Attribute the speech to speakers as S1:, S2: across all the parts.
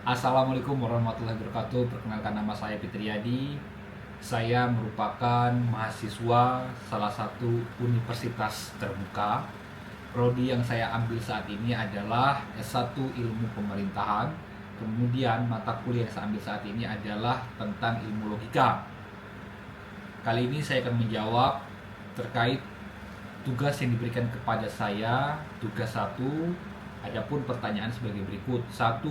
S1: Assalamualaikum warahmatullahi wabarakatuh. Perkenalkan, nama saya Fitriyadi. Saya merupakan mahasiswa salah satu universitas terbuka. Prodi yang saya ambil saat ini adalah S1 Ilmu Pemerintahan. Kemudian mata kuliah yang saya ambil saat ini adalah tentang ilmu logika. Kali ini saya akan menjawab terkait tugas yang diberikan kepada saya. Tugas 1, adapun pertanyaan sebagai berikut. 1.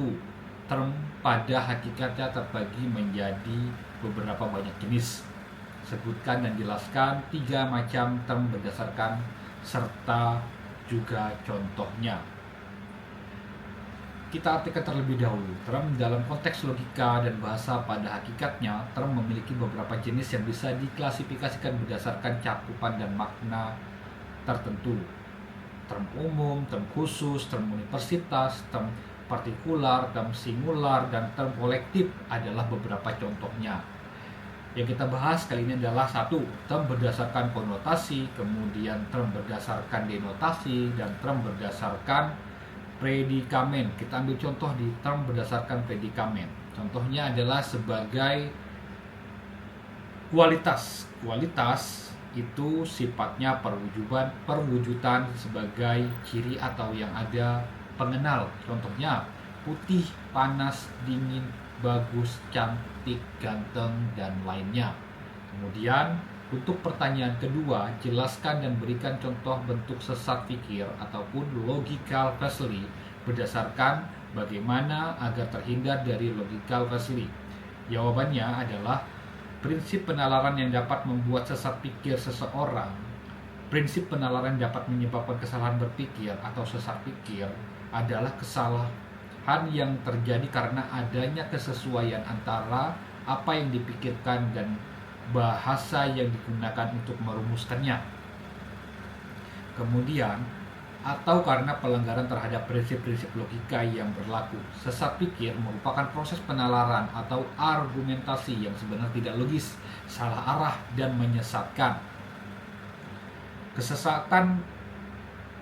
S1: Term pada hakikatnya terbagi menjadi beberapa banyak jenis. Sebutkan dan jelaskan 3 macam term berdasarkan serta juga contohnya. Kita artikan terlebih dahulu. Term dalam konteks logika dan bahasa pada hakikatnya, term memiliki beberapa jenis yang bisa diklasifikasikan berdasarkan cakupan dan makna tertentu. Term umum, term khusus, term universitas, term partikular, term singular, dan term kolektif adalah beberapa contohnya. Yang kita bahas kali ini adalah 1. Term berdasarkan konotasi, kemudian term berdasarkan denotasi, dan term berdasarkan predikamen. Kita ambil contoh di term berdasarkan predikamen. Contohnya adalah sebagai kualitas. Kualitas itu sifatnya perwujudan sebagai ciri atau yang ada pengenal. Contohnya putih, panas, dingin, bagus, cantik, ganteng, dan lainnya. Kemudian untuk pertanyaan kedua, jelaskan dan berikan contoh bentuk sesat pikir ataupun logical fallacy berdasarkan bagaimana agar terhindar dari logical fallacy. Jawabannya adalah prinsip penalaran yang dapat membuat sesat pikir seseorang. Prinsip penalaran yang dapat menyebabkan kesalahan berpikir atau sesat pikir adalah kesalahan yang terjadi karena adanya kesesuaian antara apa yang dipikirkan dan bahasa yang digunakan untuk merumuskannya. Kemudian, atau karena pelanggaran terhadap prinsip-prinsip logika yang berlaku. Sesat pikir merupakan proses penalaran atau argumentasi yang sebenarnya tidak logis, salah arah, dan menyesatkan. Kesesatan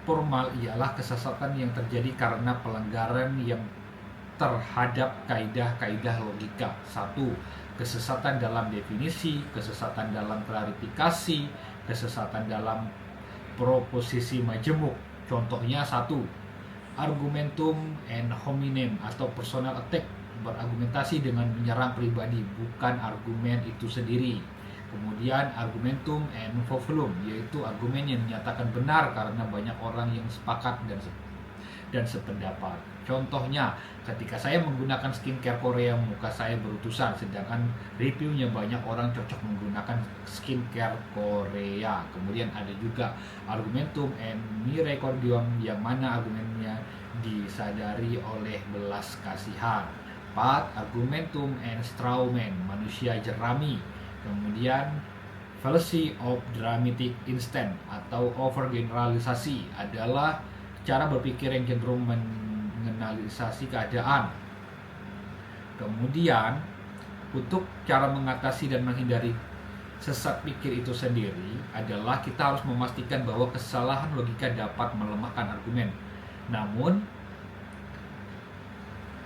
S1: formal ialah kesesatan yang terjadi karena pelanggaran yang terhadap kaidah-kaidah logika. 1. Kesesatan dalam definisi, kesesatan dalam klarifikasi, kesesatan dalam proposisi majemuk. Contohnya 1. Argumentum ad hominem atau personal attack, berargumentasi dengan menyerang pribadi, bukan argumen itu sendiri. Kemudian argumentum ad faciulum, yaitu argumen yang dinyatakan benar karena banyak orang yang sepakat dan sependapat. Contohnya, ketika saya menggunakan skincare Korea, muka saya berutusan, sedangkan reviewnya banyak orang cocok menggunakan skincare Korea. Kemudian ada juga argumentum and misericordiam, yang mana argumennya disadari oleh belas kasihan. 4. Argumentum and strawman, manusia jerami. Kemudian fallacy of dramatic instant atau overgeneralisasi adalah cara berpikir yang cenderung mengeneralisasi keadaan. Kemudian untuk cara mengatasi dan menghindari sesat pikir itu sendiri adalah kita harus memastikan bahwa kesalahan logika dapat melemahkan argumen. Namun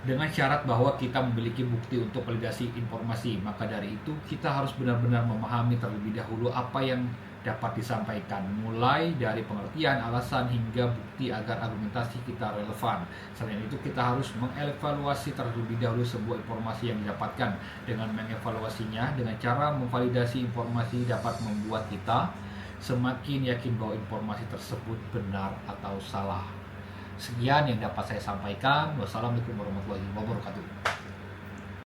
S1: dengan syarat bahwa kita memiliki bukti untuk validasi informasi. Maka dari itu kita harus benar-benar memahami terlebih dahulu apa yang dapat disampaikan, mulai dari pengertian, alasan, hingga bukti agar argumentasi kita relevan. Selain itu kita harus mengevaluasi terlebih dahulu sebuah informasi yang didapatkan. Dengan mengevaluasinya dengan cara memvalidasi informasi dapat membuat kita semakin yakin bahwa informasi tersebut benar atau salah. Sekian yang dapat saya sampaikan. Wassalamualaikum warahmatullahi wabarakatuh.